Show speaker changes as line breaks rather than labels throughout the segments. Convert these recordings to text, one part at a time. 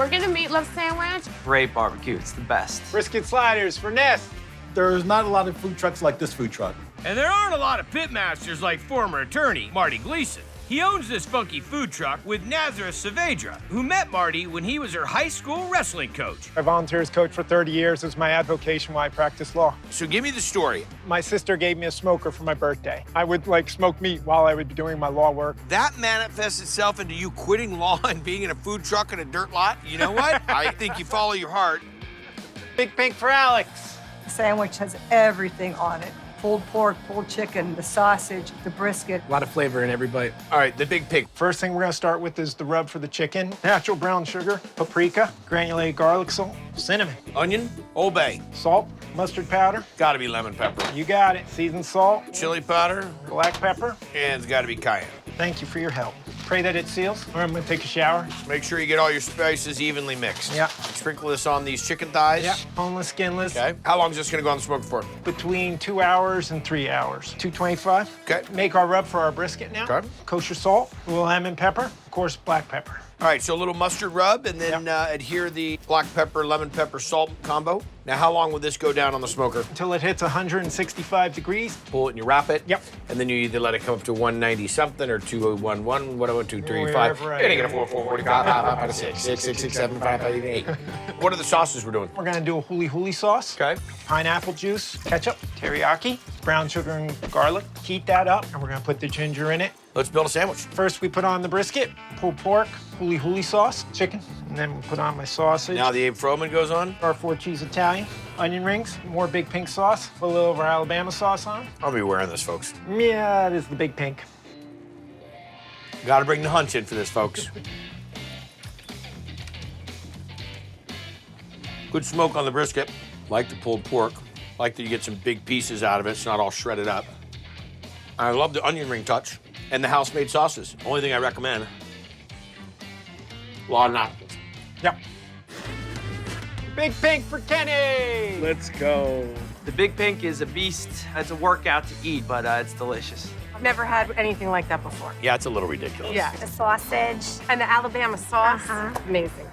We're getting a meatloaf sandwich.
Great barbecue, it's the best.
Brisket sliders for Ness.
There's not a lot of food trucks like this food truck.
And there aren't a lot of pitmasters like former attorney Marty Gleason. He owns this funky food truck with Nazareth Saavedra, who met Marty when he was her high school wrestling coach.
I volunteer as coach for 30 years. It's my avocation while I practice law.
So give me the story.
My sister gave me a smoker for my birthday. I would smoke meat while I would be doing my law work.
That manifests itself into you quitting law and being in a food truck in a dirt lot? You know what? I think you follow your heart.
Big pink for Alex.
The sandwich has everything on it. Pulled pork, pulled chicken, the sausage, the brisket.
A lot of flavor in every bite.
All right, the big pig.
First thing we're gonna start with is the rub for the chicken. Natural brown sugar, paprika, granulated garlic salt, cinnamon,
Onion, Old Bay.
salt, mustard powder.
Gotta be lemon pepper.
You got it. Seasoned salt,
Chili powder,
black pepper.
and it's gotta be cayenne.
Thank you for your help. Pray that it seals, or I'm gonna take a shower.
Make sure you get all your spices evenly mixed.
Yeah.
Sprinkle this on these chicken thighs.
Yeah, boneless, skinless.
Okay. How long is this gonna go on the smoker for?
Between 2 hours and 3 hours. 225.
Okay.
Make our rub for our brisket now.
Okay.
Kosher salt, a little lemon pepper, of course, black pepper.
All right, so a little mustard rub, and then adhere the black pepper, lemon pepper, salt combo. Now, how long will this go down on the smoker?
Until it hits 165 degrees.
Pull it and you wrap it.
Yep.
And then you either let it come up to 190 something or 211, whatever, 2, 3, 5.
Wherever I
And you get a
am.
4, 4, 45, 5, 5, 6, 6, 6, 6, 7, 5, 5, 8. What are the sauces we're doing?
We're gonna do a huli sauce.
Okay.
Pineapple juice, ketchup, teriyaki, brown sugar and garlic. Heat that up, and we're gonna put the ginger in it.
Let's build a sandwich.
First, we put on the brisket, pulled pork, huli sauce, chicken, and then we put on my sausage.
Now the Abe Froman goes on.
Our 4-cheese Italian, onion rings, more big pink sauce, put a little of our Alabama sauce on.
I'll be wearing this, folks.
Yeah, it is the big pink.
Gotta bring the hunch in for this, folks. Good smoke on the brisket. Like the pulled pork. Like that you get some big pieces out of it. It's not all shredded up. I love the onion ring touch and the house-made sauces. Only thing I recommend. A lot of napkins.
Yep. Big pink for Kenny!
Let's go.
The Big Pink is a beast. It's a workout to eat, but it's delicious.
I've never had anything like that before.
Yeah, it's a little ridiculous.
Yeah.
The sausage.
And the Alabama sauce, amazing.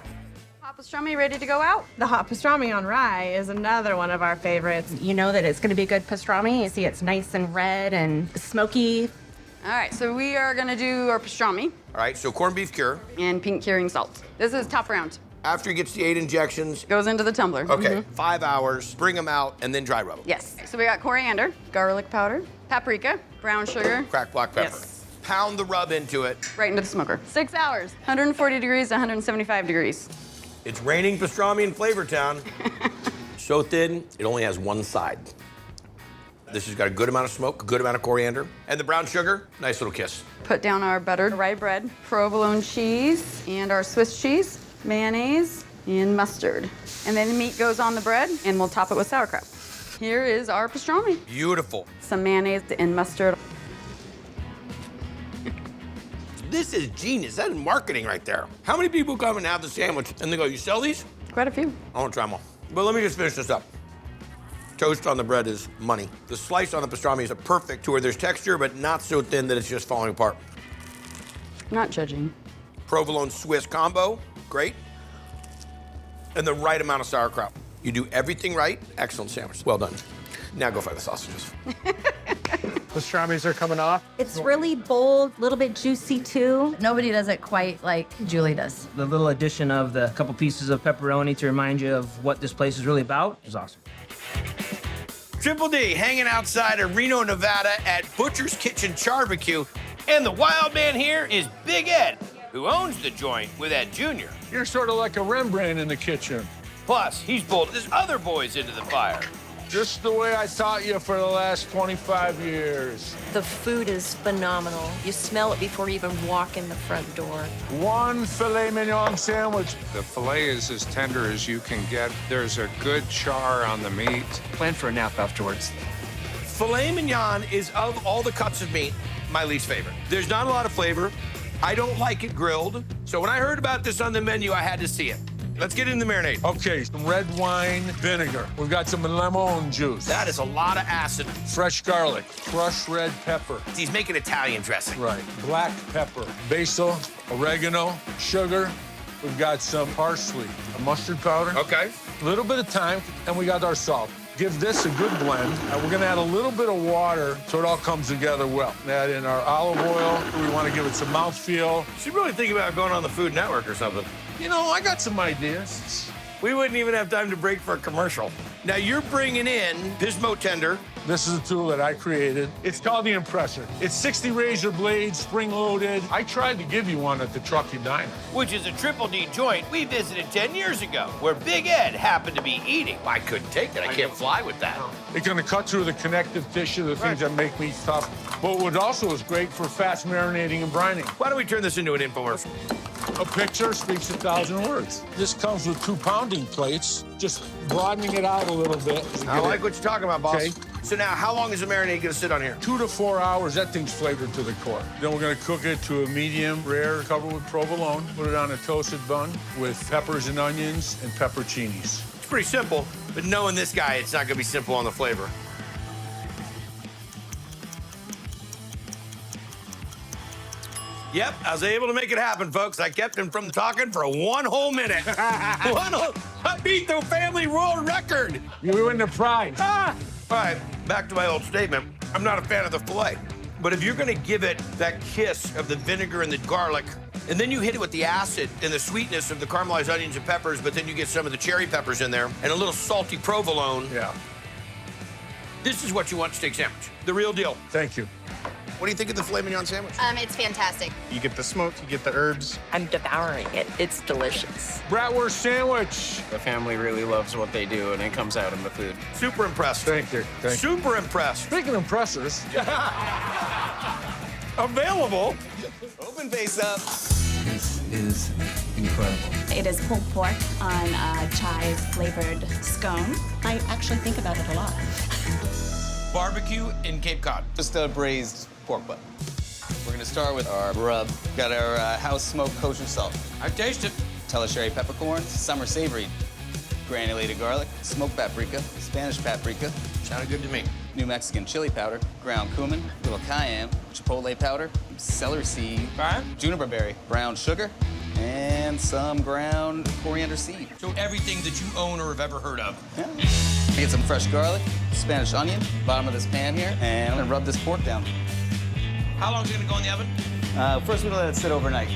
Pastrami ready to go out?
The hot pastrami on rye is another one of our favorites.
You know that it's going to be good pastrami. You see it's nice and red and smoky.
All right, so we are gonna do our pastrami
All right, so corned beef cure.
and pink curing salt. This is top round.
After he gets the 8 injections,
Goes into the tumbler.
okay, 5 hours, bring them out, and then dry rub them.
Yes. So we got coriander, garlic powder, paprika, brown sugar,
Cracked black pepper.
Yes.
Pound the rub into it.
right into the smoker. 6 hours, 140 degrees to 175 degrees.
It's raining pastrami in Flavortown. So thin, it only has one side. This has got a good amount of smoke, a good amount of coriander, and the brown sugar, nice little kiss.
Put down our buttered rye bread, provolone cheese, and our Swiss cheese, mayonnaise, and mustard. And then the meat goes on the bread, and we'll top it with sauerkraut. Here is our pastrami.
Beautiful.
Some mayonnaise and mustard.
This is genius. That is marketing right there. How many people come and have the sandwich and they go, you sell these?
Quite a few.
I want to try them all. But let me just finish this up. Toast on the bread is money. The slice on the pastrami is perfect to where there's texture, but not so thin that it's just falling apart.
Not judging.
Provolone Swiss combo, great. And the right amount of sauerkraut. You do everything right, excellent sandwich. Well done. Now go find the sausages.
Pastramis are coming off.
It's really bold, a little bit juicy too.
Nobody does it quite like Julie does.
The little addition of the couple pieces of pepperoni to remind you of what this place is really about is awesome.
Triple D hanging outside of Reno, Nevada at Butcher's Kitchen Barbecue. And the wild man here is Big Ed, who owns the joint with Ed Jr.
You're sort of like a Rembrandt in the kitchen.
Plus, he's pulled his other boys into the fire.
Just the way I taught you for the last 25 years.
The food is phenomenal. You smell it before you even walk in the front door.
One filet mignon sandwich.
The filet is as tender as you can get. There's a good char on the meat.
Plan for a nap afterwards.
Filet mignon is, of all the cuts of meat, my least favorite. There's not a lot of flavor. I don't like it grilled. So when I heard about this on the menu, I had to see it. Let's get in the marinade.
Okay, some red wine vinegar. We've got some lemon juice.
That is a lot of acid.
Fresh garlic, crushed red pepper.
He's making Italian dressing.
Right, black pepper, basil, oregano, sugar, We've got some parsley, a mustard powder.
Okay.
A little bit of thyme, and we got our salt. Give this a good blend. And we're gonna add a little bit of water so it all comes together well. Add in our olive oil. We wanna give it some mouthfeel.
You should really think about going on the Food Network or something.
You know, I got some ideas.
We wouldn't even have time to break for a commercial. Now you're bringing in Pismo tender.
This is a tool that I created. It's called the Impressor. It's 60 razor blades, spring-loaded. I tried to give you one at the Truckee Diner.
Which is a Triple D joint we visited 10 years ago, where Big Ed happened to be eating. I couldn't take it. I can't fly with that.
It's gonna cut through the connective tissue, the things that make meat tough. But what also is great for fast marinating and brining.
Why don't we turn this into an infomercial?
A picture speaks 1,000 words. This comes with 2 pounding plates, just broadening it out a little bit.
I like what you're talking about, boss.
Okay.
So now, how long is the marinade gonna sit on here?
2 to 4 hours, that thing's flavored to the core. Then we're gonna cook it to a medium rare, covered with provolone, put it on a toasted bun with peppers and onions and pepperoncinis.
It's pretty simple, but knowing this guy, it's not gonna be simple on the flavor. Yep, I was able to make it happen, folks. I kept him from talking for 1 whole minute. I beat the family world record.
You win the prize.
All right, back to my old statement. I'm not a fan of the filet, but if you're gonna give it that kiss of the vinegar and the garlic, and then you hit it with the acid and the sweetness of the caramelized onions and peppers, but then you get some of the cherry peppers in there and a little salty provolone.
Yeah.
This is what you want steak sandwich. The real deal.
Thank you.
What do you think of the filet mignon sandwich?
It's fantastic.
You get the smoke, you get the herbs.
I'm devouring it. It's delicious.
Bratwurst sandwich.
The family really loves what they do, and it comes out in the food.
Super impressed.
Thank you. Thank you.
Super impressed.
Speaking of impressors,
Available.
Open face up. This is incredible.
It is pulled pork on a chive-flavored scone. I actually think about it a lot.
Barbecue in Cape Cod.
Just a braised pork butt. We're gonna start with our rub. Got our house smoked kosher salt.
I taste it.
Telesherry peppercorns, summer savory, granulated garlic, smoked paprika, Spanish paprika.
Sounded good to me.
New Mexican chili powder, ground cumin, little cayenne, chipotle powder, celery seed, juniper berry, brown sugar, and some ground coriander seed.
So everything that you own or have ever heard of.
Yeah. Get some fresh garlic, Spanish onion, bottom of this pan here, and I'm gonna rub this pork down.
How long is it gonna go in the oven?
First we're gonna let it sit overnight.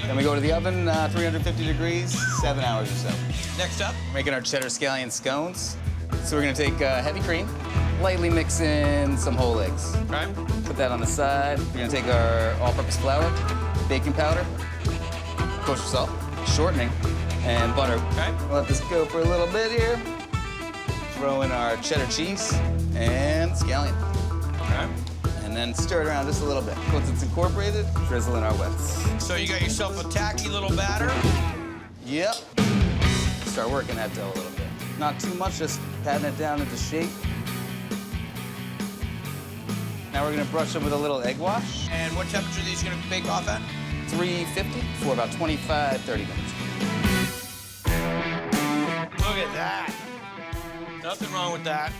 Then we go to the oven, 350 degrees, 7 hours or so.
Next up?
We're making our cheddar scallion scones. So we're gonna take heavy cream, lightly mix in some whole eggs.
Okay.
Put that on the side. We're gonna take our all-purpose flour, baking powder, kosher salt, shortening, and butter.
Okay.
We'll let this go for a little bit here. Throw in our cheddar cheese and scallion.
Okay.
And then stir it around just a little bit. Once it's incorporated, drizzle in our wets.
So you got yourself a tacky little batter?
Yep. Start working that dough a little bit. Not too much, just patting it down into shape. Now we're gonna brush it with a little egg wash.
And what temperature are these gonna bake off at?
350 for about 25, 30 minutes.
Look at that. Nothing wrong with that.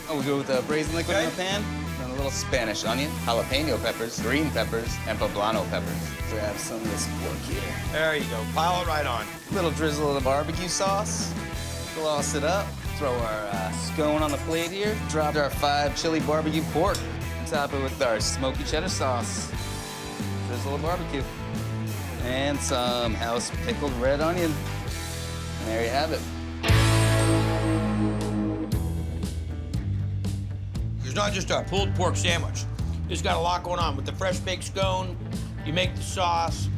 Oh, we go with the braised liquid in the pan. And a little Spanish onion, jalapeno peppers, green peppers, and poblano peppers. So we have some of this pork here.
There you go. Pile it right on.
Little drizzle of the barbecue sauce. Gloss it up. Throw our scone on the plate here. Drop our 5 chili barbecue pork. And top it with our smoky cheddar sauce. Drizzle of barbecue. And some house pickled red onion. And there you have it.
It's not just a pulled pork sandwich. It's got a lot going on with the fresh baked scone. You make the sauce,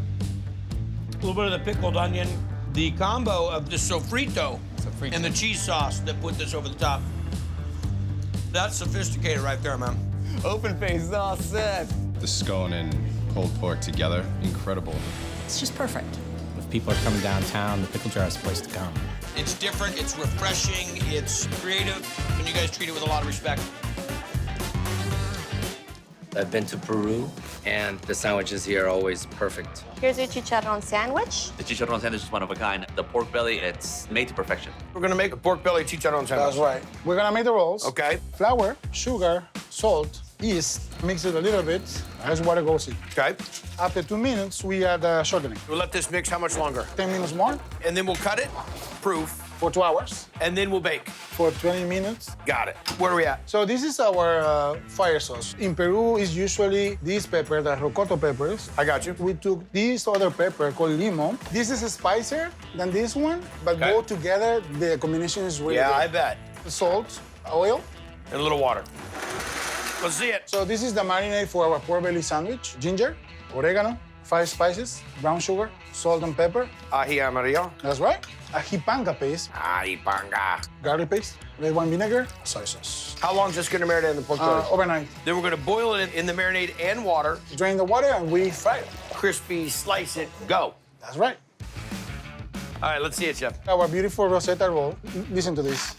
a little bit of the pickled onion, the combo of the sofrito and the cheese sauce that put this over the top. That's sophisticated right there, man.
Open face all set.
The scone and pulled pork together, incredible.
It's just perfect.
If people are coming downtown, the pickle jar is the place to come.
It's different, it's refreshing, it's creative, and you guys treat it with a lot of respect.
I've been to Peru, and the sandwiches here are always perfect.
Here's your Chicharron sandwich.
The Chicharron sandwich is one of a kind. The pork belly, it's made to perfection.
We're gonna make a pork belly Chicharron sandwich.
That's right. We're gonna make the rolls.
Okay.
Flour, sugar, salt, yeast, mix it a little bit, as water goes in.
Okay.
After 2 minutes, we add shortening.
We'll let this mix how much longer?
10 minutes more.
And then we'll cut it, proof.
For 2 hours.
And then we'll bake.
For 20 minutes.
Got it. Where are we at?
So this is our fire sauce. In Peru, is usually this pepper, the rocoto peppers.
I got you.
We took this other pepper called limon. This is spicier than this one, but both together, the combination is really good.
I bet.
Salt, oil.
And a little water. Let's see it.
So this is the marinade for our pork belly sandwich. Ginger, oregano, 5 spices, brown sugar, salt and pepper.
Ají amarillo.
That's right. Ají panga paste.
Ají panga.
Garlic paste, red wine vinegar, soy sauce.
How long is this gonna marinate in the pork belly?
Overnight.
Then we're gonna boil it in the marinade and water.
Drain the water and we fry it.
Crispy, slice it, go.
That's right.
All right, let's see it, Chef.
Our beautiful Rosetta roll. Listen to this.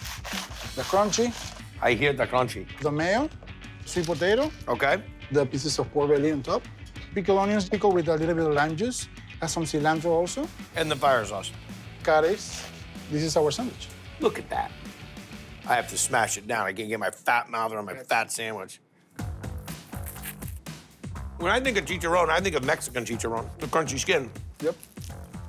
The crunchy.
I hear the crunchy.
The mayo, sweet potato.
Okay.
The pieces of pork belly on top. Pickled onions, pickled with a little bit of lime juice. Add some cilantro also.
And the fire sauce.
Carrots. This is our sandwich.
Look at that. I have to smash it down. I can't get my fat mouth on my fat sandwich. When I think of chicharron, I think of Mexican chicharron, the crunchy skin.
Yep.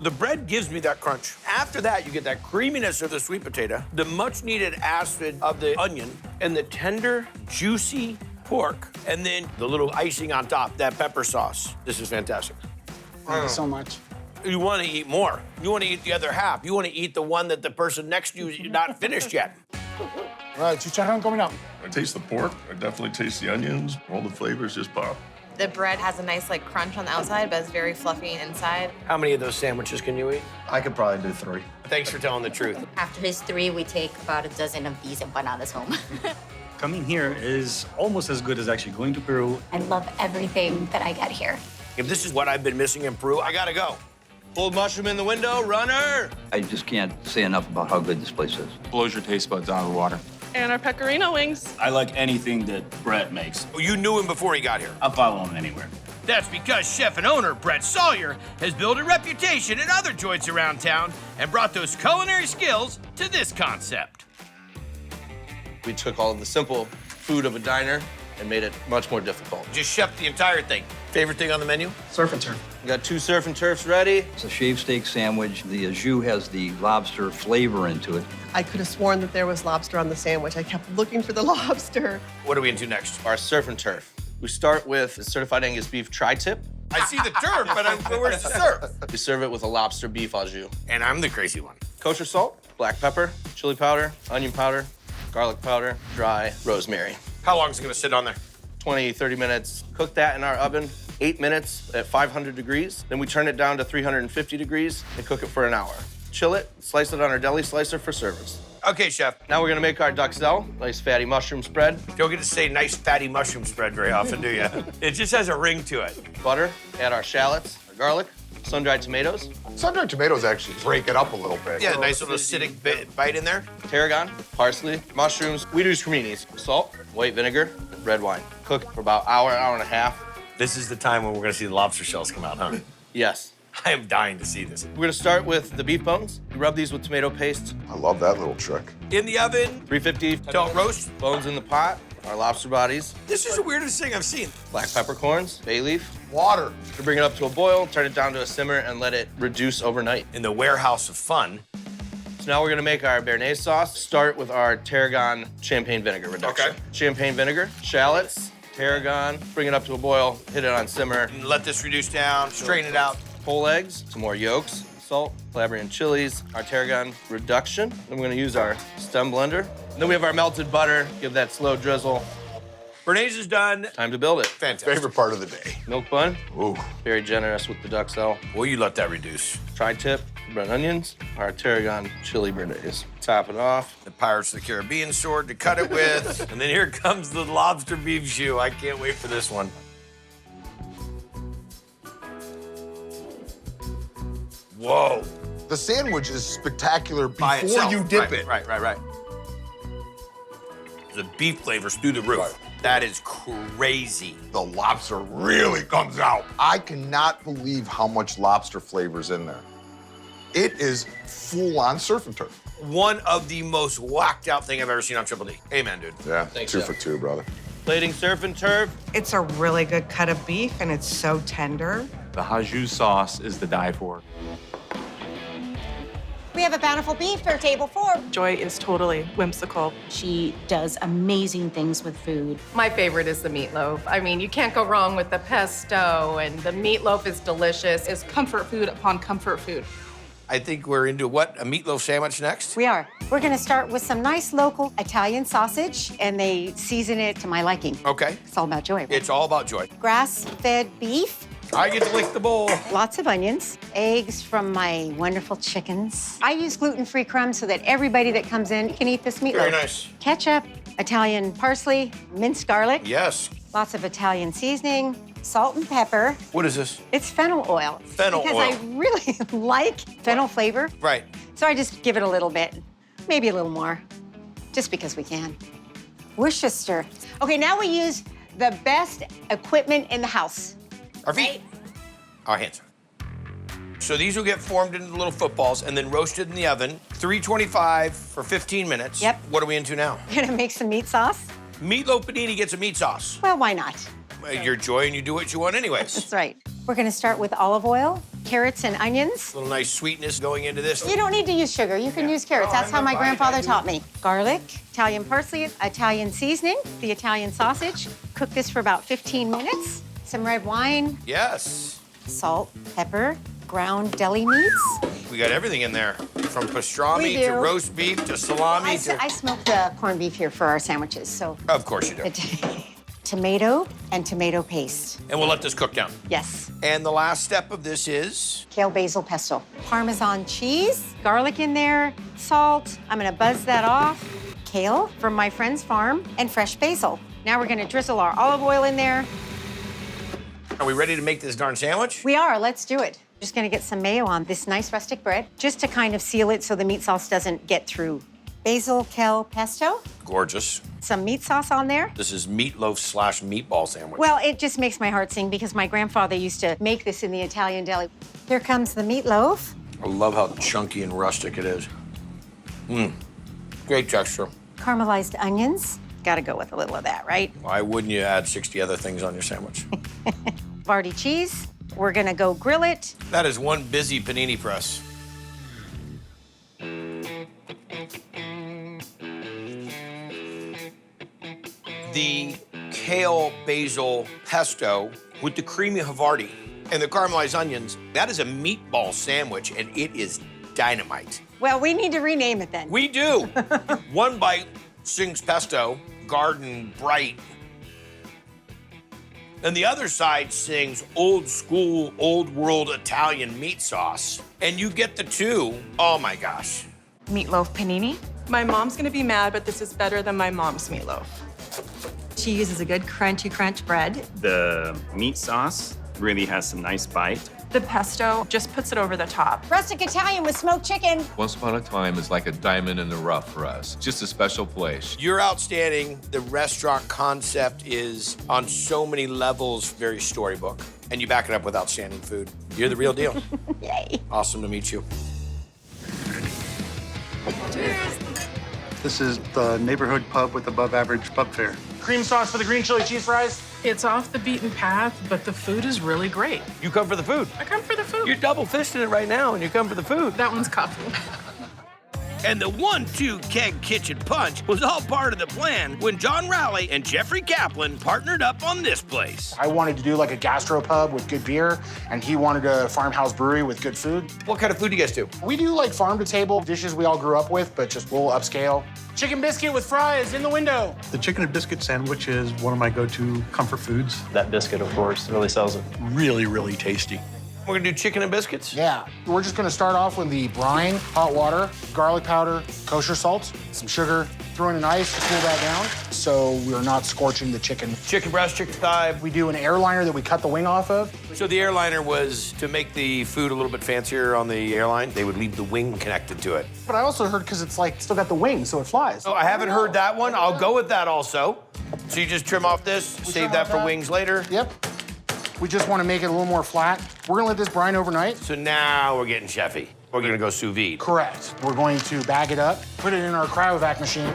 The bread gives me that crunch. After that, you get that creaminess of the sweet potato, the much-needed acid of the onion, and the tender, juicy pork, and then the little icing on top, that pepper sauce. This is fantastic.
Thank you so much.
You want to eat more. You want to eat the other half. You want to eat the one that the person next to you is not finished yet.
All right, chicharron coming up.
I taste the pork. I definitely taste the onions. All the flavors just pop.
The bread has a nice like crunch on the outside, but it's very fluffy inside.
How many of those sandwiches can you eat?
I could probably do 3.
Thanks for telling the truth.
After his 3, we take about a dozen of these empanadas home.
Coming here is almost as good as actually going to Peru.
I love everything that I get here.
If this is what I've been missing in Peru, I gotta go. Pulled mushroom in the window, runner.
I just can't say enough about how good this place is.
Blows your taste buds out of the water.
And our pecorino wings.
I like anything that Brett makes.
Oh, you knew him before he got here.
I'll follow him anywhere.
That's because chef and owner Brett Sawyer has built a reputation at other joints around town and brought those culinary skills to this concept.
We took all of the simple food of a diner and made it much more difficult.
Just chef the entire thing. Favorite thing on the menu?
Surf and turf.
We got 2 surf and turfs ready.
It's a shaved steak sandwich. The au jus has the lobster flavor into it.
I could have sworn that there was lobster on the sandwich. I kept looking for the lobster.
What are we into next?
Our surf and turf. We start with certified Angus beef tri-tip.
I see the turf, but where's the surf?
We serve it with a lobster beef au jus.
And I'm the crazy one.
Kosher salt, black pepper, chili powder, onion powder, garlic powder, dry rosemary.
How long is it gonna sit on there?
20, 30 minutes. Cook that in our oven, 8 minutes at 500 degrees. Then we turn it down to 350 degrees and cook it for an hour. Chill it, slice it on our deli slicer for service.
Okay, chef.
Now we're gonna make our duxelle, nice fatty mushroom spread.
Don't get to say nice fatty mushroom spread very often, do you? It just has a ring to it.
Butter, add our shallots, our garlic, sun-dried tomatoes.
Sun-dried tomatoes actually break it up a little bit.
Yeah, nice little acidic bite in there.
Tarragon, parsley, mushrooms. We do creminis, salt, white vinegar, red wine. Cook for about hour and a half.
This is the time when we're gonna see the lobster shells come out, huh?
Yes.
I am dying to see this.
We're gonna start with the beef bones. We rub these with tomato paste.
I love that little trick.
In the oven.
350
till roast.
Bones in the pot. Our lobster bodies.
This is the weirdest thing I've seen.
Black peppercorns, bay leaf.
Water.
We bring it up to a boil, turn it down to a simmer, and let it reduce overnight.
In the warehouse of fun.
So now we're gonna make our béarnaise sauce. Start with our tarragon champagne vinegar reduction.
Okay.
Champagne vinegar, shallots, tarragon, bring it up to a boil, hit it on simmer.
And let this reduce down, strain it out.
Whole eggs, some more yolks, salt, Calabrian chilies, our tarragon reduction. Then we're gonna use our stem blender. And then we have our melted butter, give that slow drizzle.
Béarnaise is done.
Time to build it.
Fantastic.
Favorite part of the day.
Milk bun.
Ooh.
Very generous with the duxelle.
Well, you let that reduce.
Tri-tip, red onions, our tarragon chili béarnaise. Top it off.
The Pirates of the Caribbean sword to cut it with. And then here comes the lobster beef jus. I can't wait for this one. Whoa.
The sandwich is spectacular
By
before
itself.
you dip
Right,
it.
Right. The beef flavors through the roof. Right. That is crazy.
The lobster really comes out. I cannot believe how much lobster flavor's in there. It is full-on surf and turf.
One of the most whacked out thing I've ever seen on Triple D. Amen, dude.
Yeah,
Thanks,
2
Jeff.
for 2, brother.
Plating surf and turf.
It's a really good cut of beef, and it's so tender.
The Horseshoe sauce is the die for.
We have a bountiful beef for table 4.
Joy is totally whimsical.
She does amazing things with food.
My favorite is the meatloaf. I mean, you can't go wrong with the pesto, and the meatloaf is delicious.
It's comfort food upon comfort food.
I think we're into what? A meatloaf sandwich next?
We are. We're gonna start with some nice local Italian sausage, and they season it to my liking.
Okay.
It's all about Joy. Right?
It's all about Joy.
Grass-fed beef.
I get to lick the bowl.
Lots of onions, eggs from my wonderful chickens. I use gluten-free crumbs so that everybody that comes in can eat this meatloaf.
Very nice.
Ketchup, Italian parsley, minced garlic.
Yes.
Lots of Italian seasoning, salt and pepper.
What is this?
It's fennel oil.
Fennel
because
oil.
I really like fennel flavor.
Right.
So I just give it a little bit, maybe a little more, just because we can. Worcester. Okay, now we use the best equipment in the house.
Our feet. Our hands. So these will get formed into little footballs and then roasted in the oven, 325 for 15 minutes.
Yep.
What are we into now?
We're gonna make some meat sauce.
Meatloaf panini gets a meat sauce.
Well, why not?
You're Joy and you do what you want anyways.
That's right. We're gonna start with olive oil, carrots and onions.
A little nice sweetness going into this.
You don't need to use sugar. You can use carrots. That's how my grandfather taught me. Garlic, Italian parsley, Italian seasoning, the Italian sausage. Cook this for about 15 minutes. Some red wine,
Yes.
salt, pepper, ground deli meats.
We got everything in there. From
We
pastrami
do.
to roast beef to salami
I smoke the corned beef here for our sandwiches, so.
Of course you do.
Tomato and tomato paste.
And we'll let this cook down.
Yes.
And the last step of this is?
Kale basil pesto. Parmesan cheese, garlic in there, salt. I'm gonna buzz that off. Kale from my friend's farm, and fresh basil. Now we're gonna drizzle our olive oil in there.
Are we ready to make this darn sandwich?
We are, let's do it. Just gonna get some mayo on this nice rustic bread, just to kind of seal it so the meat sauce doesn't get through. Basil, kale, pesto,
Gorgeous.
some meat sauce on there.
This is meatloaf / meatball sandwich.
Well, it just makes my heart sing because my grandfather used to make this in the Italian deli. Here comes the meatloaf.
I love how chunky and rustic it is. Mmm. Great texture.
Caramelized onions. Gotta go with a little of that, right?
Why wouldn't you add 60 other things on your sandwich?
Vardy cheese. We're gonna go grill it.
That is one busy panini press. The kale basil pesto with the creamy Havarti and the caramelized onions, that is a meatball sandwich, and it is dynamite.
Well, we need to rename it then.
We do. One bite sings pesto, garden bright. And the other side sings old school, old world Italian meat sauce. And you get the two. Oh my gosh.
Meatloaf panini. My mom's gonna be mad, but this is better than my mom's meatloaf.
She uses a good crunchy crunch bread.
The meat sauce really has some nice bite.
The pesto just puts it over the top.
Rustic Italian with smoked chicken.
Once Upon a Time is like a diamond in the rough for us. Just a special place.
You're outstanding. The restaurant concept is on so many levels very storybook. And you back it up with outstanding food. You're the real deal.
Yay.
Awesome to meet you.
Cheers. This is the neighborhood pub with above average pub fare.
Cream sauce for the green chili cheese fries.
It's off the beaten path, but the food is really great.
You come for the food.
I come for the food.
You're double fisting it right now and you come for the food.
That one's coffee.
And the 1-2 Keg Kitchen Punch was all part of the plan when John Rowley and Jeffrey Kaplan partnered up on this place.
I wanted to do like a gastropub with good beer, and he wanted a farmhouse brewery with good food.
What kind of food do you guys do?
We do like farm-to-table dishes we all grew up with, but just a little upscale. Chicken biscuit with fries in the window.
The chicken and biscuit sandwich is one of my go-to comfort foods.
That biscuit, of course, really sells it.
Really, really tasty.
We're gonna do chicken and biscuits?
Yeah. We're just gonna start off with the brine, hot water, garlic powder, kosher salt, some sugar, throw in an ice to cool that down so we're not scorching the chicken.
Chicken breast, chicken thigh.
We do an airliner that we cut the wing off of.
So the airliner was to make the food a little bit fancier on the airline. They would leave the wing connected to it.
But I also heard because it's like still got the wing, so it flies.
Oh, I haven't heard that one. I'll go with that also. So you just trim off this, save that for wings later?
Yep. We just want to make it a little more flat. We're gonna let this brine overnight.
So now we're getting chefy. We're gonna go sous vide.
Correct. We're going to bag it up, put it in our cryovac machine.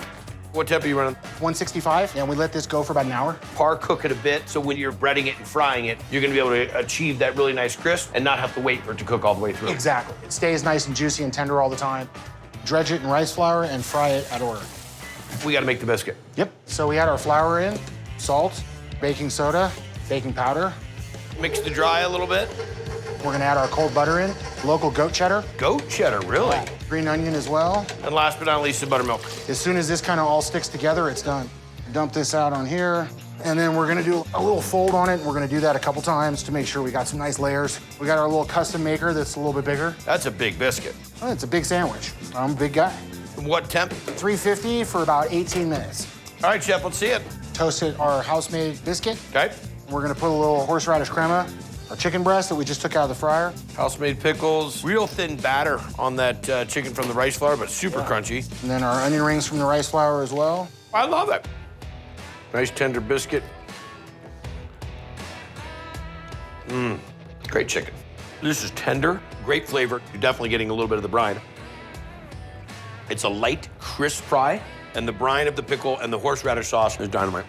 What temp are you running?
165, and we let this go for about an hour.
Par cook it a bit, so when you're breading it and frying it, you're gonna be able to achieve that really nice crisp and not have to wait for it to cook all the way through.
Exactly. It stays nice and juicy and tender all the time. Dredge it in rice flour and fry it at order.
We gotta make the biscuit.
Yep. So we had our flour in, salt, baking soda, baking powder.
Mix the dry a little bit.
We're gonna add our cold butter in, local goat cheddar.
Goat cheddar, really?
Green onion as well.
And last but not least, the buttermilk.
As soon as this kind of all sticks together, it's done. Dump this out on here, and then we're gonna do a little fold on it, and we're gonna do that a couple times to make sure we got some nice layers. We got our little custom maker that's a little bit bigger.
That's a big biscuit.
Oh, it's a big sandwich. I'm a big guy.
What temp?
350 for about 18 minutes.
All right, Chef, let's see it.
Toasted our house-made biscuit.
Okay.
We're gonna put a little horseradish crema, our chicken breast that we just took out of the fryer.
House-made pickles. Real thin batter on that chicken from the rice flour, but super crunchy.
And then our onion rings from the rice flour as well.
I love it. Nice tender biscuit. Great chicken. This is tender, great flavor. You're definitely getting a little bit of the brine. It's a light, crisp fry, and the brine of the pickle and the horseradish sauce is dynamite.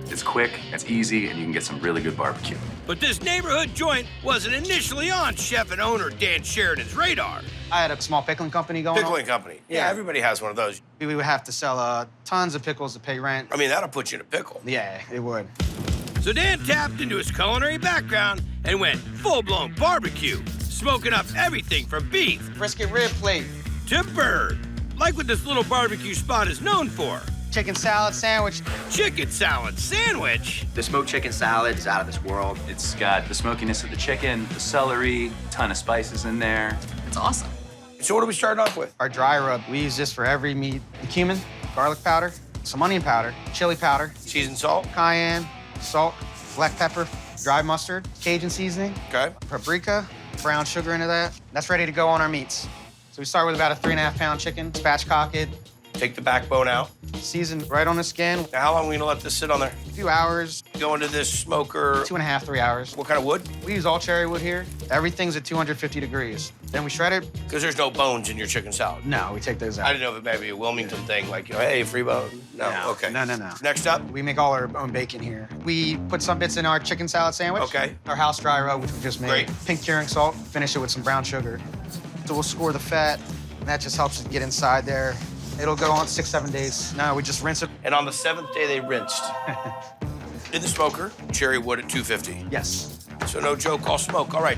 It's quick, it's easy, and you can get some really good barbecue.
But this neighborhood joint wasn't initially on chef and owner Dan Sheridan's radar.
I had a small pickling company going on.
Pickling company. Yeah, everybody has one of those.
We would have to sell tons of pickles to pay rent.
I mean, that'll put you in a pickle.
Yeah, it would.
So Dan tapped into his culinary background and went full-blown barbecue, smoking up everything from beef,
brisket rib plate,
to bird, like what this little barbecue spot is known for.
Chicken salad sandwich.
Chicken salad sandwich?
The smoked chicken salad is out of this world.
It's got the smokiness of the chicken, the celery, ton of spices in there.
It's awesome.
So what are we starting off with?
Our dry rub. We use this for every meat. The cumin, garlic powder, some onion powder, chili powder.
Cheese and salt?
Cayenne, salt, black pepper, dry mustard, Cajun seasoning.
Okay.
Paprika, brown sugar into that. That's ready to go on our meats. So we start with about a 3.5-pound chicken, spatchcock it.
Take the backbone out.
Season right on the skin.
Now, how long are we gonna let this sit on there?
A few hours.
Go into this smoker.
2.5, 3 hours.
What kind of wood?
We use all cherry wood here. Everything's at 250 degrees. Then we shred it.
Because there's no bones in your chicken salad.
No, we take those out.
I didn't know if it might be a Wilmington thing, like, hey, free bone. No, okay.
No.
Next up?
We make all our own bacon here. We put some bits in our chicken salad sandwich.
Okay.
Our house dry rub, which we just made.
Great.
Pink curing salt. Finish it with some brown sugar. So we'll score the fat, and that just helps it get inside there. It'll go on 6-7 days. No, we just rinse it.
And on the 7th day, they rinsed. In the smoker, cherry wood at 250.
Yes.
So no joke, all smoke. All right,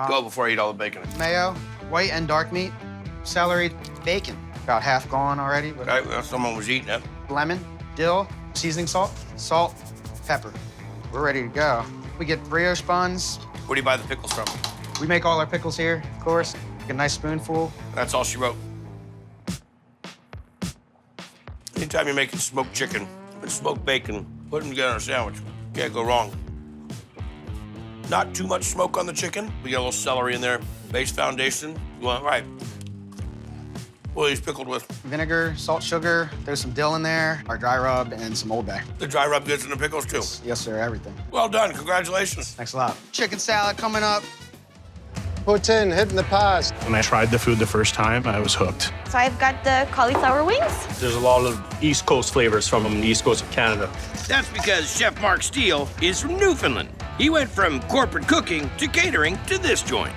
go before I eat all the bacon.
Mayo, white and dark meat, celery, bacon. About half gone already. But
Okay, well, someone was eating it.
lemon, dill, seasoning salt, pepper. We're ready to go. We get brioche buns.
Where do you buy the pickles from?
We make all our pickles here, of course. A nice spoonful.
That's all she wrote. Anytime you're making smoked chicken and smoked bacon, put them together in a sandwich. Can't go wrong. Not too much smoke on the chicken. We got a little celery in there. Base foundation. You want, right. What are these pickled with?
Vinegar, salt, sugar. There's some dill in there, our dry rub, and some Old Bay.
The dry rub gets in the pickles, too.
Yes, sir, everything.
Well done. Congratulations.
Thanks a lot. Chicken salad coming up.
Poutine, hitting the pass.
When I tried the food the first time, I was hooked.
So I've got the cauliflower wings.
There's a lot of East Coast flavors from the East Coast of Canada.
That's because Chef Mark Steele is from Newfoundland. He went from corporate cooking to catering to this joint.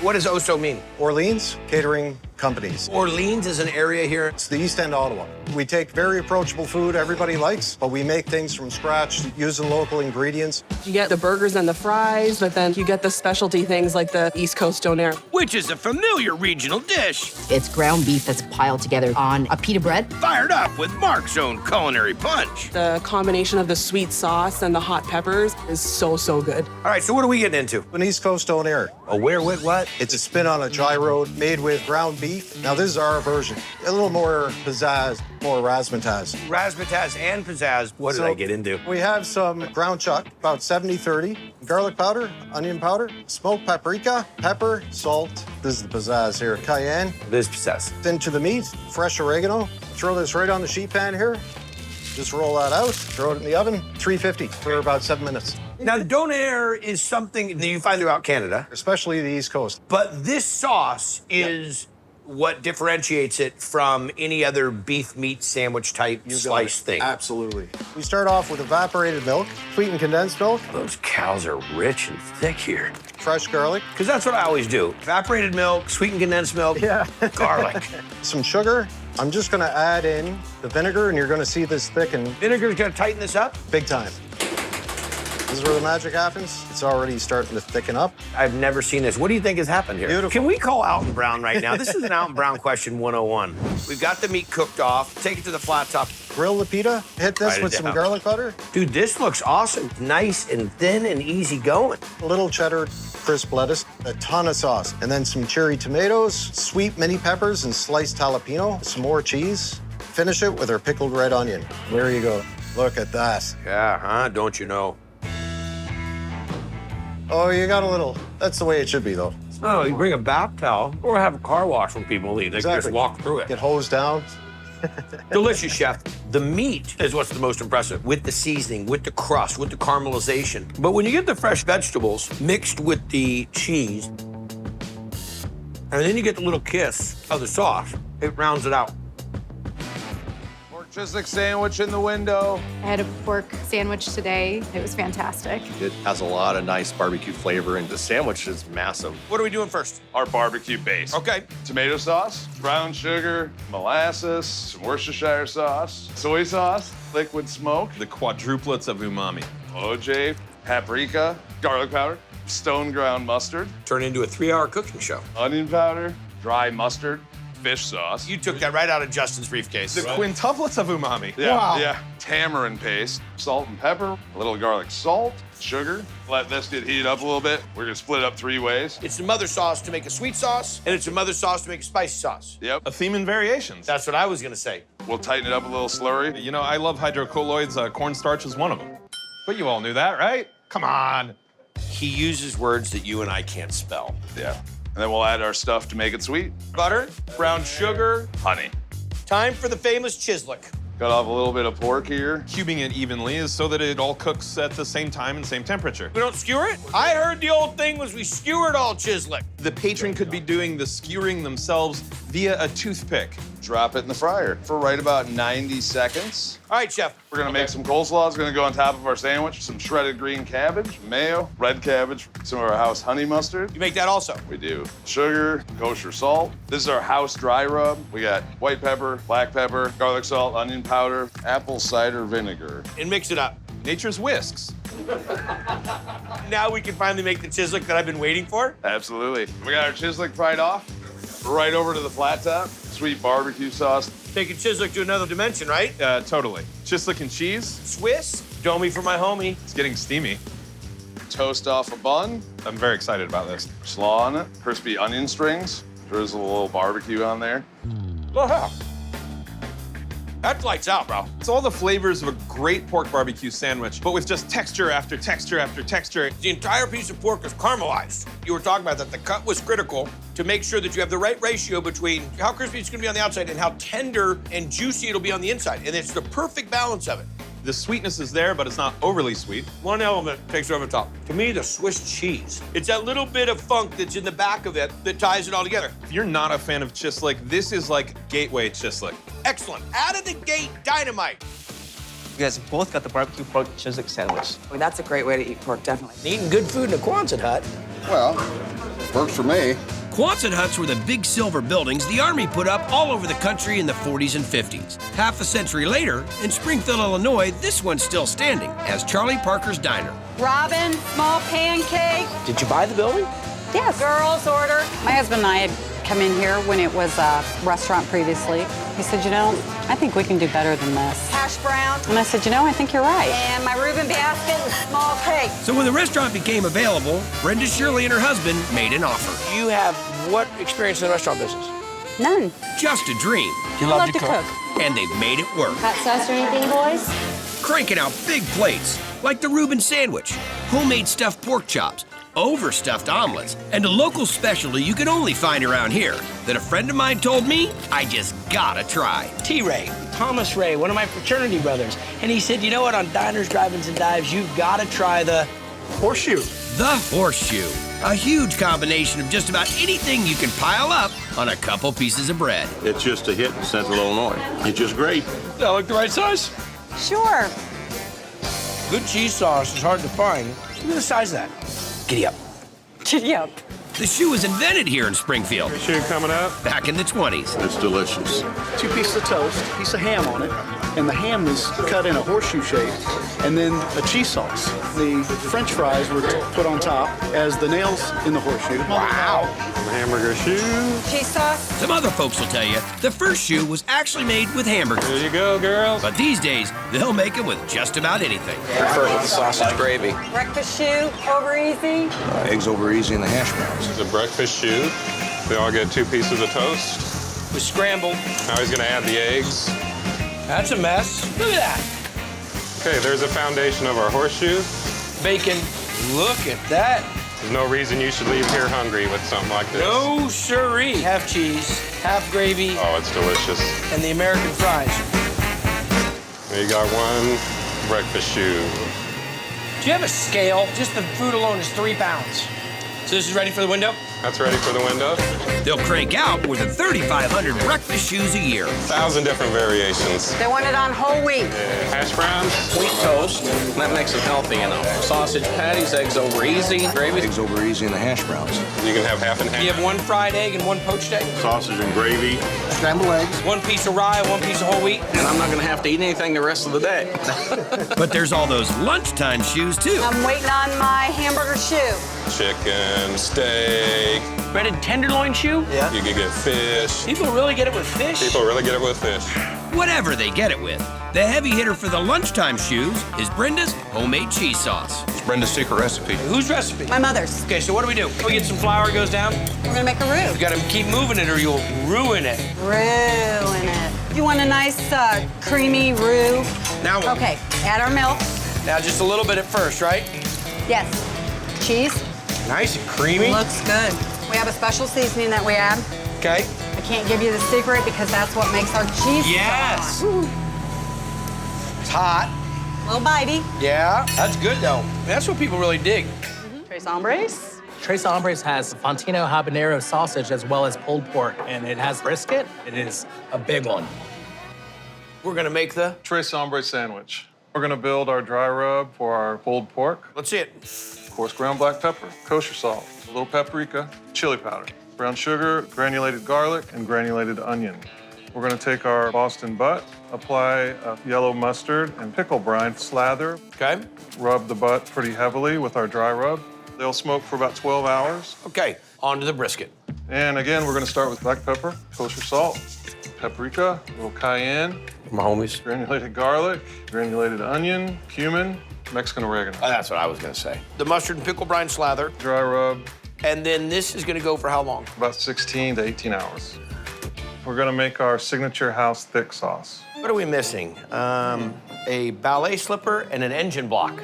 What does OSO mean?
Orleans Catering Companies.
Orleans is an area here.
It's the East End of Ottawa. We take very approachable food everybody likes, but we make things from scratch using local ingredients.
You get the burgers and the fries, but then you get the specialty things like the East Coast Donair.
Which is a familiar regional dish.
It's ground beef that's piled together on a pita bread.
Fired up with Mark's own culinary punch.
The combination of the sweet sauce and the hot peppers is so, so good.
All right, so what are we getting into?
An East Coast Donair. A where with what? It's a spin on a gyro made with ground beef. Now, this is our version. A little more pizzazz, more razzmatazz.
Razzmatazz and pizzazz. What did I get into?
We have some ground chuck, about 70-30, garlic powder, onion powder, smoked paprika, pepper, salt. This is the pizzazz here. Cayenne.
This is pizzazz.
Into the meat, fresh oregano. Throw this right on the sheet pan here. Just roll that out, throw it in the oven, 350 for about 7 minutes.
Now, the Donair is something that you find throughout Canada.
Especially the East Coast.
But this sauce is what differentiates it from any other beef meat sandwich type slice thing.
Absolutely. We start off with evaporated milk, sweetened condensed milk.
Those cows are rich and thick here.
Fresh garlic.
Because that's what I always do. Evaporated milk, sweetened condensed milk, garlic.
Some sugar. I'm just gonna add in the vinegar, and you're gonna see this thicken.
Vinegar's gonna tighten this up?
Big time. This is where the magic happens. It's already starting to thicken up.
I've never seen this. What do you think has happened here?
Beautiful.
Can we call Alton Brown right now? This is an Alton Brown question 101. We've got the meat cooked off. Take it to the flat top.
Grill the pita. Hit this with some garlic butter.
Dude, this looks awesome. Nice and thin and easy going.
A little cheddar, crisp lettuce, a ton of sauce, and then some cherry tomatoes, sweet mini peppers, and sliced jalapeno, some more cheese. Finish it with our pickled red onion. There you go. Look at that.
Yeah, huh? Don't you know?
Oh, you got a little. That's the way it should be, though.
Oh, you bring a bath towel or have a car wash when people leave. They can just walk through it.
Get hosed down.
Delicious, chef. The meat is what's the most impressive, with the seasoning, with the crust, with the caramelization. But when you get the fresh vegetables mixed with the cheese, and then you get the little kiss of the sauce, it rounds it out.
Chislic sandwich in the window.
I had a pork sandwich today. It was fantastic.
It has a lot of nice barbecue flavor, and the sandwich is massive.
What are we doing first?
Our barbecue base.
Okay.
Tomato sauce, brown sugar, molasses, some Worcestershire sauce, soy sauce, liquid smoke,
The quadruplets of umami.
OJ, paprika, garlic powder, stone ground mustard,
Turn into a 3-hour cooking show.
onion powder, dry mustard, fish sauce.
You took that right out of Justin's briefcase.
The quintuplets of umami.
Yeah, yeah. Tamarind paste, salt and pepper, a little garlic salt, sugar. Let this get heated up a little bit. We're gonna split it up 3 ways.
It's the mother sauce to make a sweet sauce, and it's a mother sauce to make a spicy sauce.
Yep.
A theme in variations.
That's what I was gonna say.
We'll tighten it up a little slurry.
You know, I love hydrocolloids. Cornstarch is one of them. But you all knew that, right? Come on.
He uses words that you and I can't spell.
Yeah. And then we'll add our stuff to make it sweet.
Butter,
Brown sugar, honey.
time for the famous Chislic.
Cut off a little bit of pork here.
Cubing it evenly is so that it all cooks at the same time and same temperature.
We don't skewer it? I heard the old thing was we skewered all Chislic.
The patron could be doing the skewering themselves via a toothpick.
Drop it in the fryer for right about 90 seconds.
All right, chef.
We're gonna make some coleslaw. It's gonna go on top of our sandwich. Some shredded green cabbage, mayo, red cabbage, some of our house honey mustard.
You make that also?
We do. Sugar, kosher salt. This is our house dry rub. We got white pepper, black pepper, garlic salt, onion powder, apple cider vinegar.
And mix it up.
Nature's whisks.
Now we can finally make the Chislic that I've been waiting for.
Absolutely. We got our Chislic fried off. Right over to the flat top. Sweet barbecue sauce.
Taking Chislic to another dimension, right?
Totally. Chislic and cheese.
Swiss. Domi for my homie.
It's getting steamy.
Toast off a bun.
I'm very excited about this.
Slaw on it. Crispy onion strings. Drizzle a little barbecue on there.
Oh, that's lights out, bro.
It's all the flavors of a great pork barbecue sandwich, but with just texture after texture after texture.
The entire piece of pork is caramelized. You were talking about that. The cut was critical to make sure that you have the right ratio between how crispy it's gonna be on the outside and how tender and juicy it'll be on the inside. And it's the perfect balance of it.
The sweetness is there, but it's not overly sweet.
One element takes over the top. To me, the Swiss cheese. It's that little bit of funk that's in the back of it that ties it all together.
If you're not a fan of Chislic, this is like gateway Chislic.
Excellent. Out of the gate, dynamite.
You guys have both got the barbecue pork Chislic sandwich.
Well, that's a great way to eat pork, definitely.
Eating good food in a Quonset hut.
Well, works for me.
Quonset huts were the big silver buildings the Army put up all over the country in the 40s and 50s. Half a century later, in Springfield, Illinois, this one's still standing as Charlie Parker's Diner.
Robin, small pancake.
Did you buy the building?
Yes. Girls order.
My husband and I had come in here when it was a restaurant previously. He said, you know, I think we can do better than this.
Hash brown.
And I said, you know, I think you're right.
And my Reuben basket and small cake.
So when the restaurant became available, Brenda Shirley and her husband made an offer.
You have what experience in the restaurant business?
None.
Just a dream.
You
love to cook.
And they've made it work.
Hot sauce or anything, boys?
Cranking out big plates, like the Reuben Sandwich, homemade stuffed pork chops, overstuffed omelets, and a local specialty you can only find around here that a friend of mine told me I just gotta try.
T-Ray, Thomas Ray, one of my fraternity brothers. And he said, you know what, on Diners, Drive-Ins, and Dives, you've gotta try the Horseshoe.
The Horseshoe, a huge combination of just about anything you can pile up on a couple pieces of bread.
It's just a hit in Central Illinois. It's just great.
That look the right size?
Sure.
Good cheese sauce is hard to find. Look at the size of that. Giddy up.
Giddy up.
The shoe was invented here in Springfield.
Shoe coming up.
Back in the 20s.
It's delicious.
2 pieces of toast, a piece of ham on it, and the ham is cut in a horseshoe shape, and then a cheese sauce. The French fries were put on top as the nails in the horseshoe.
Wow.
Hamburger shoe.
Cheese sauce.
Some other folks will tell you the first shoe was actually made with hamburgers.
There you go, girls.
But these days, they'll make it with just about anything.
Prefer it with the sausage gravy.
Breakfast shoe, over easy.
Eggs over easy and the hash browns.
The breakfast shoe. They all get 2 pieces of toast.
With scrambled.
Now he's gonna add the eggs.
That's a mess. Look at that.
Okay, there's a foundation of our horseshoe.
Bacon. Look at that.
There's no reason you should leave here hungry with something like this.
No siree. Half cheese, half gravy,
Oh, it's delicious.
and the American fries.
There you got one breakfast shoe.
Do you have a scale? Just the food alone is 3 pounds. So this is ready for the window?
That's ready for the window.
They'll crank out more than 3,500 breakfast shoes a year.
1,000 different variations.
They want it on whole wheat.
Hash browns.
Wheat toast. That makes it healthy, you know. Sausage patties, eggs over easy, gravy.
Eggs over easy and the hash browns.
You can have half and half.
You have 1 fried egg and 1 poached egg?
Sausage and gravy.
Scrambled eggs.
1 piece of rye, 1 piece of whole wheat?
And I'm not gonna have to eat anything the rest of the day.
But there's all those lunchtime shoes, too.
I'm waiting on my hamburger shoe.
Chicken, steak.
Breaded tenderloin shoe?
Yeah.
You can get fish.
People really get it with fish?
People really get it with fish.
Whatever they get it with. The heavy hitter for the lunchtime shoes is Brenda's homemade cheese sauce.
It's Brenda's secret recipe.
Whose recipe?
My mother's.
Okay, so what do? We get some flour, it goes down.
We're gonna make a roux.
You gotta keep moving it or you'll ruin it.
Ruin it. You want a nice creamy roux?
Now what?
Okay, add our milk.
Now just a little bit at first, right?
Yes. Cheese.
Nice and creamy.
Looks good. We have a special seasoning that we add.
Okay.
I can't give you the secret because that's what makes our cheese
Yes.
so on.
It's hot.
A little bitey.
Yeah, that's good though. That's what people really dig.
Tres hombres.
Tres Hombres has Fontino habanero sausage as well as pulled pork, and it has brisket. It is a big one.
We're gonna make the
Filet Sandwich. We're gonna build our dry rub for our pulled pork.
Let's see it.
Coarse ground black pepper, kosher salt, a little paprika, chili powder, brown sugar, granulated garlic, and granulated onion. We're gonna take our Boston butt, apply a yellow mustard and pickle brine, slather.
Okay.
Rub the butt pretty heavily with our dry rub. They'll smoke for about 12 hours.
Okay, on to the brisket.
And again, we're gonna start with black pepper, kosher salt, paprika, a little cayenne,
my homies,
granulated garlic, granulated onion, cumin, Mexican oregano.
That's what I was gonna say. The mustard and pickle brine slather.
Dry rub.
And then this is gonna go for how long?
About 16 to 18 hours. We're gonna make our signature house thick sauce.
What are we missing? A ballet slipper and an engine block.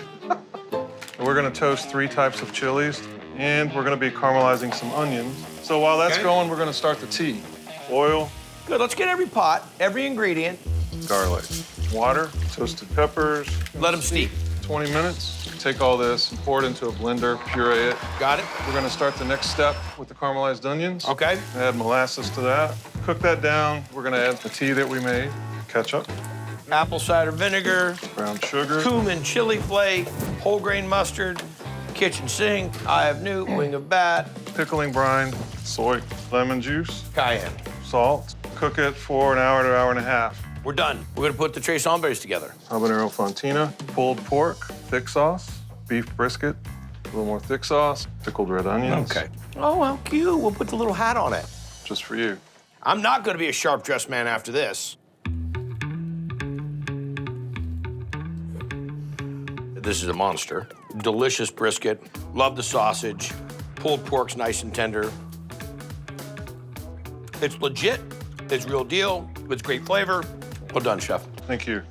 We're gonna toast 3 types of chilies, and we're gonna be caramelizing some onions. So while that's going, we're gonna start the tea. Oil.
Good, let's get every pot, every ingredient.
Garlic. Water, toasted peppers.
Let them steep.
20 minutes. Take all this and pour it into a blender, puree it.
Got it.
We're gonna start the next step with the caramelized onions.
Okay.
Add molasses to that. Cook that down. We're gonna add the tea that we made, ketchup,
apple cider vinegar,
brown sugar,
cumin, chili flake, whole grain mustard, kitchen sink, eye of newt, wing of bat,
pickling brine, soy, lemon juice,
cayenne,
salt. Cook it for an hour to an hour and a half.
We're done. We're gonna put the Tres Hombres together.
Habanero fontina, pulled pork, thick sauce, beef brisket, a little more thick sauce, pickled red onions.
Okay. Oh, well, cute. We'll put the little hat on it.
Just for you.
I'm not gonna be a sharp-dressed man after this. This is a monster. Delicious brisket. Love the sausage. Pulled pork's nice and tender. It's legit. It's real deal. It's great flavor. Well done, chef.
Thank you.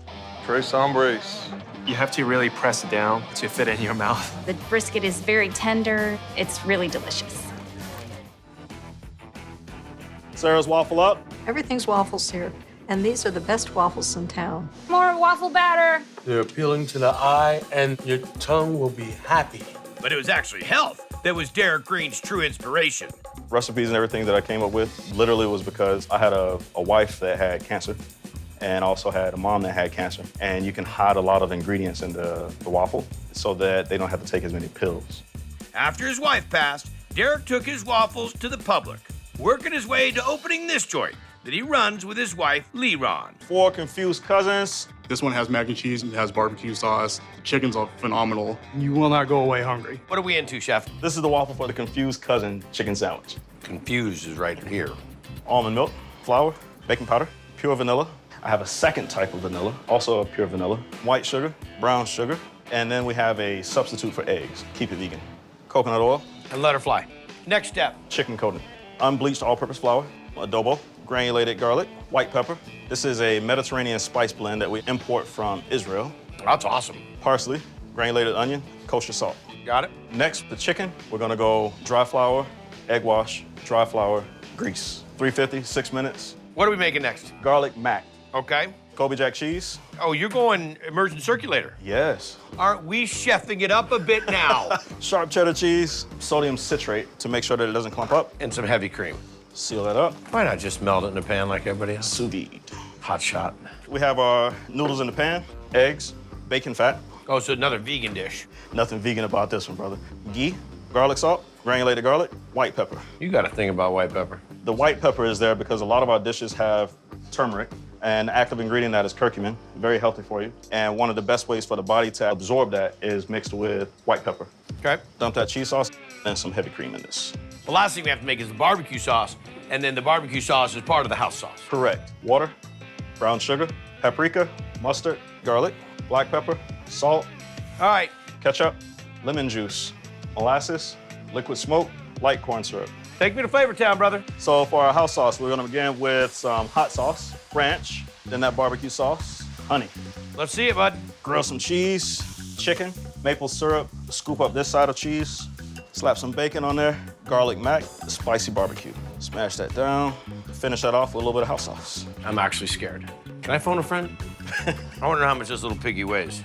Tres Hombres.
You have to really press it down to fit in your mouth.
The brisket is very tender. It's really delicious.
Sarah's Waffle Up.
Everything's waffles here, and these are the best waffles in town.
More waffle batter.
They're appealing to the eye, and your tongue will be happy.
But it was actually health that was Derek Green's true inspiration.
recipes and everything that I came up with literally was because I had a wife that had cancer and also had a mom that had cancer. And you can hide a lot of ingredients in the waffle so that they don't have to take as many pills.
After his wife passed, Derek took his waffles to the public, working his way to opening this joint that he runs with his wife, Leron.
4 confused cousins.
This one has mac and cheese, it has barbecue sauce. The chickens are phenomenal. You will not go away hungry.
What are we into, Chef?
This is the waffle for the confused cousin chicken sandwich.
Confused is right here.
Almond milk, flour, baking powder, pure vanilla. I have a second type of vanilla, also a pure vanilla, white sugar, brown sugar, and then we have a substitute for eggs. Keep it vegan. Coconut oil.
And let her fly. Next step.
Chicken coating. Unbleached all-purpose flour, adobo, granulated garlic, white pepper. This is a Mediterranean spice blend that we import from Israel.
That's awesome.
Parsley, granulated onion, kosher salt.
Got it.
Next, the chicken. We're gonna go dry flour, egg wash, dry flour, grease. 350, 6 minutes.
What are we making next?
Garlic mac.
Okay.
Colby Jack cheese.
Oh, you're going immersion circulator.
Yes.
Aren't we chefing it up a bit now?
Sharp cheddar cheese, sodium citrate to make sure that it doesn't clump up.
And some heavy cream.
Seal that up.
Why not just melt it in a pan like everybody else?
Sous vide.
Hot shot.
We have our noodles in the pan, eggs, bacon fat.
Oh, so another vegan dish.
Nothing vegan about this one, brother. Ghee, garlic salt, granulated garlic, white pepper.
You got to think about white pepper.
The white pepper is there because a lot of our dishes have turmeric, an active ingredient that is curcumin, very healthy for you. And one of the best ways for the body to absorb that is mixed with white pepper.
Okay.
Dump that cheese sauce and some heavy cream in this.
The last thing we have to make is the barbecue sauce, and then the barbecue sauce is part of the house sauce.
Correct. Water, brown sugar, paprika, mustard, garlic, black pepper, salt.
All right.
Ketchup, lemon juice, molasses, liquid smoke, light corn syrup.
Take me to Flavor Town, brother.
So for our house sauce, we're gonna begin with some hot sauce, ranch, then that barbecue sauce, honey.
Let's see it, bud.
Grill some cheese, chicken, maple syrup, scoop up this side of cheese, slap some bacon on there, garlic mac, spicy barbecue. Smash that down, finish that off with a little bit of house sauce.
I'm actually scared. Can I phone a friend? I want to know how much this little piggy weighs.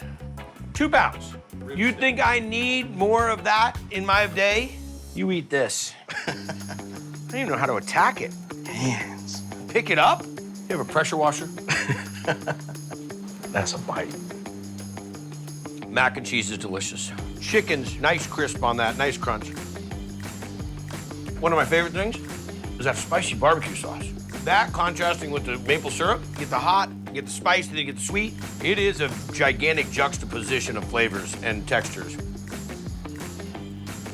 2 pounds. You think I need more of that in my day? You eat this. I don't even know how to attack it.
Hands.
Pick it up? You have a pressure washer?
That's a bite.
Mac and cheese is delicious. Chicken's nice crisp on that, nice crunch. One of my favorite things is that spicy barbecue sauce. That contrasting with the maple syrup, you get the hot, you get the spice, then you get the sweet. It is a gigantic juxtaposition of flavors and textures.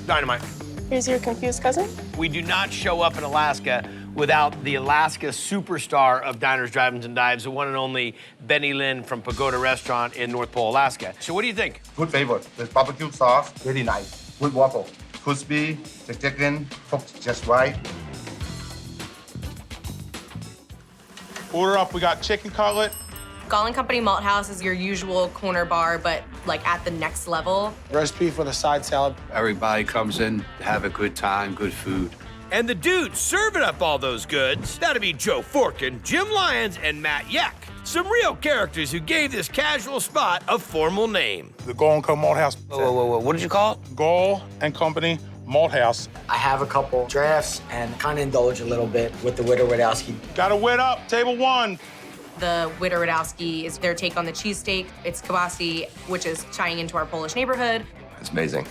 Dynamite.
Here's your confused cousin.
We do not show up in Alaska without the Alaska superstar of diners, drive-ins, and dives, the one and only Benny Lin from Pagoda Restaurant in North Pole, Alaska. So what do you think?
Good flavor. The barbecue sauce, very nice. Good waffle. Crispy, the chicken cooked just right.
Order up, we got chicken cutlet.
Gall & Company Malt House is your usual corner bar, but like at the next level.
Recipe for the side salad.
Everybody comes in, have a good time, good food.
And the dudes serving up all those goods, that'd be Joe Forkin, Jim Lyons, and Matt Yeck. Some real characters who gave this casual spot a formal name.
The Gall & Co. Malt House.
Whoa. What did you call it?
Gall & Company Malt House.
I have a couple drafts and kind of indulge a little bit with the Witowski.
Got a wit up, table 1.
The Witowski is their take on the cheesesteak. It's kielbasa, which is tying into our Polish neighborhood.
It's amazing.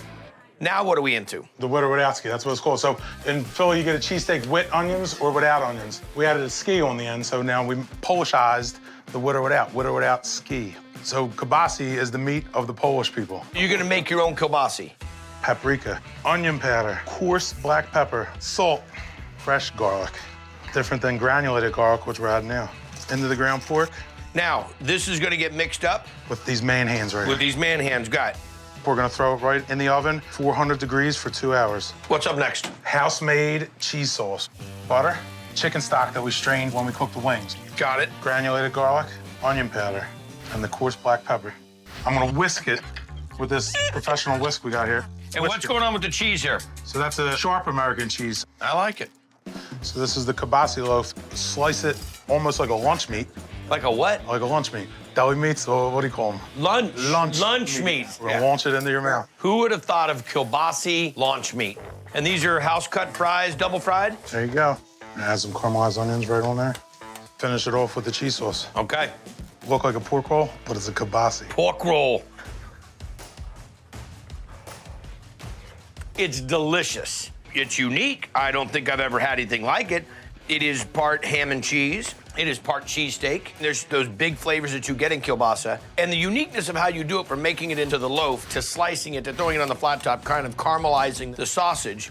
Now what are we into?
The Witowski, that's what it's called. So in Philly, you get a cheesesteak with onions or without onions. We added a ski on the end, so now we Polishized the without ski. So kielbasa is the meat of the Polish people.
You're gonna make your own kielbasa.
Paprika, onion powder, coarse black pepper, salt, fresh garlic. Different than granulated garlic, which we're adding now. Into the ground pork.
Now, this is gonna get mixed up?
With these man hands right here.
With these man hands, got it.
We're gonna throw it right in the oven, 400 degrees for 2 hours.
What's up next?
House-made cheese sauce. Butter, chicken stock that we strained when we cooked the wings.
Got it.
Granulated garlic, onion powder, and the coarse black pepper. I'm gonna whisk it with this professional whisk we got here.
And what's going on with the cheese here?
So that's a sharp American cheese.
I like it.
So this is the kielbasa loaf. Slice it almost like a lunch meat.
Like a what?
Like a lunch meat. Deli meats, or what do you call them?
Lunch meat.
We're gonna launch it into your mouth.
Who would have thought of kielbasa launch meat? And these are house-cut fries, double fried?
There you go. Add some caramelized onions right on there. Finish it off with the cheese sauce.
Okay.
Look like a pork roll, but it's a kielbasa.
Pork roll. It's delicious. It's unique. I don't think I've ever had anything like it. It is part ham and cheese. It is part cheesesteak. There's those big flavors that you get in kielbasa. And the uniqueness of how you do it, from making it into the loaf, to slicing it, to throwing it on the flat top, kind of caramelizing the sausage.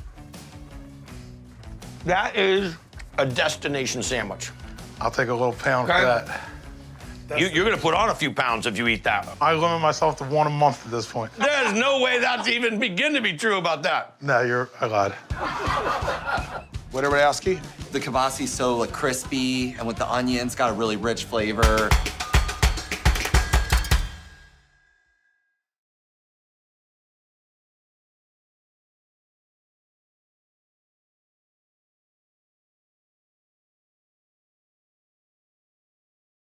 That is a destination sandwich.
I'll take a little pound for that.
You're gonna put on a few pounds if you eat that.
I limit myself to one a month at this point.
There's no way that's even begin to be true about that.
No, I lied.
Witowski? The kielbasa is so crispy, and with the onions, got a really rich flavor.